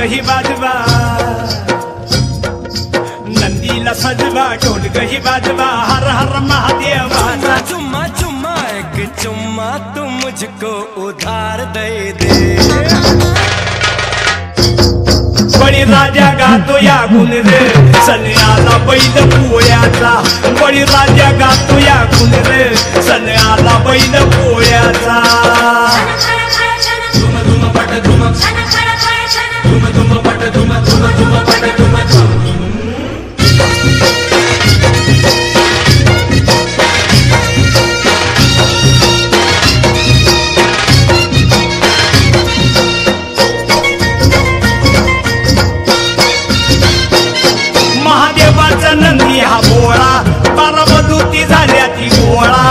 ही वाजवा, नंदीला सजवा ढोलक ही वाजवा, हर हर महादेव वाजा। चुम्मा चुम्मा एक चुम्मा तू मुझको उधार दे दे। बळीराजा गातो या गुण रे, सन्याला बैल पोळ्याचा। बळीराजा गातो या गुण रे, सन्याला बैल पोळ्याचा। धुम धुम पट धुम, धुम धुम पट धुम, धुम धुम पट धुम धुम। महादेवाचा नंदी हा भोळा, बारामधूती झाल्या ती गोळा।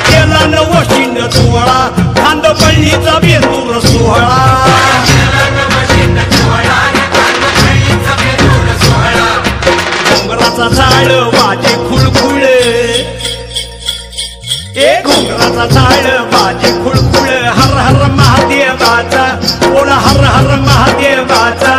केला नवशिंड सोहळा, खांदपळणीचा बेंदूर सोहळा। घोंगराचा झाड वाजे खुळखुळ, ए घोंगराचा झाड वाजे खुळखुळ, हर हर महादेवाचा, बोला हर हर महादेवाचा।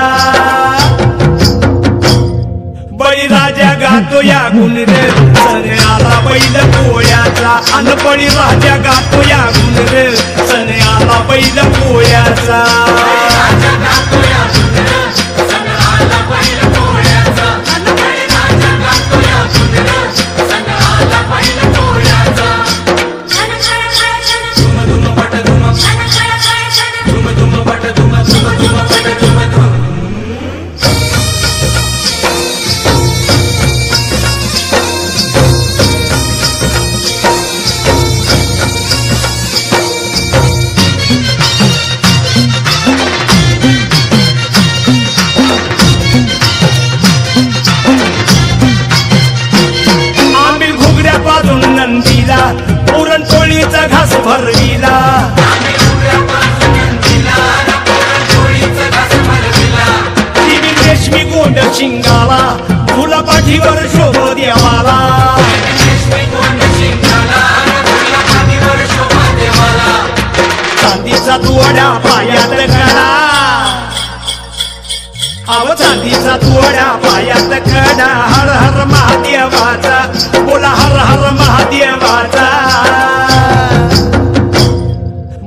बळीराजा गातो या गुण रे, सन्याला बैल पोळ्याचा। अन बळीराजा गातो या गुण रे, सन्याला बैल पोळ्याचा। नंदीला पुरणपोळीचा घास भरविला, दिवी रेशमी गोंड शिंगाला, तुला पाठीवर शोभ देवाला। चांदीचा तुवड्या पायात कडा, अव चांदीचा तुवड्या पायात कडा, हर हर महादेवाचा, बोला हर हर महादेवाचा।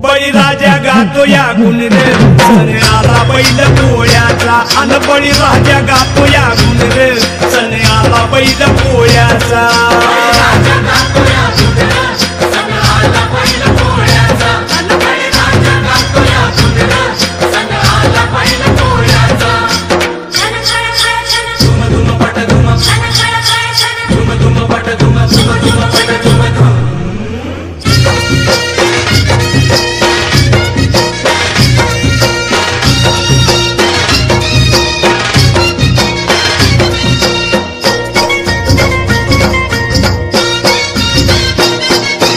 बळीराजा गातो या गुण रे, सन्याला बैल पोळ्याचा। अन बळीराजा गातो या गुण रे, सन्याला बैल पोळ्याचा।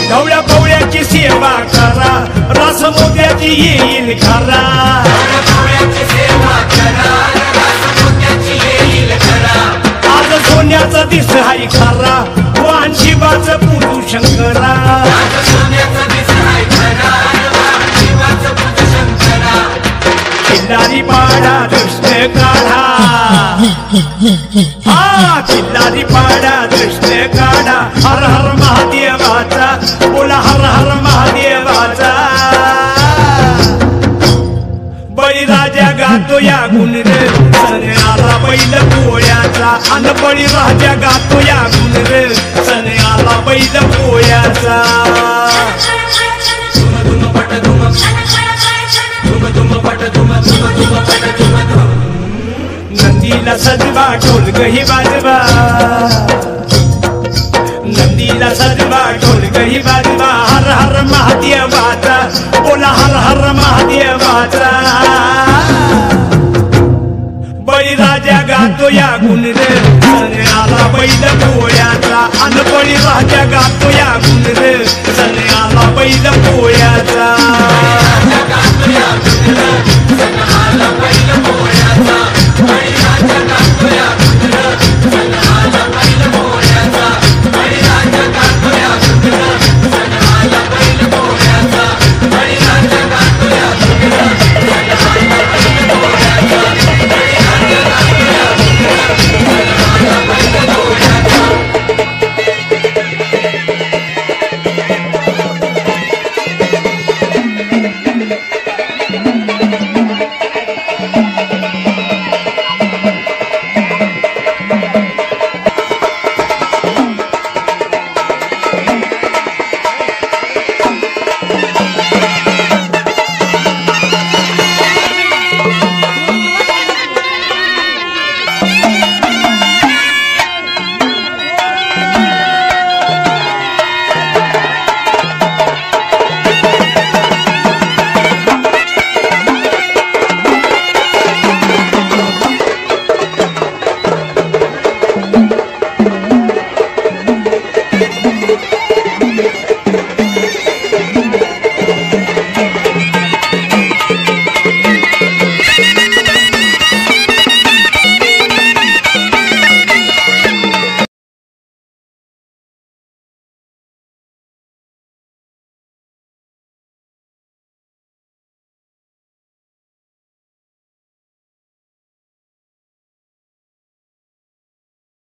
ढवळ्या पवळ्याची सेवा करा, रस मोत्याची येईल खरा। आज सोन्याचा दिस हाय खरा, वानशिवाचं पूजू शंकरा। किल्लारी पाडा कृष्ण काढा, हा किल्लारी पाडा कृष्ण काढा, हर हर महादेवाचा, बोला हर हर महादेवाचा। बळीराजा गातो या गुण रे, सन्याला बैल पोळ्याचा। अन बळीराजा गातो या गुण रे, सन्याला बैल पोळ्याचा। धुम धुम पट धुम, धुम धुम पट धुम, धुम धुम पट धुम धुम। नंदीला सजवा ढोलक ही वाजवा, नंदीला सजवा ढोलक ही वाजवा, हर हर महादेवाचा, बोला हर हर महादेवाचा। बळीराजा गातो या गुण रे, सन्याला बैल पोळ्याचा। अन बळीराजा गातो या गुण रे, सन्याला बैल पोळ्याचा।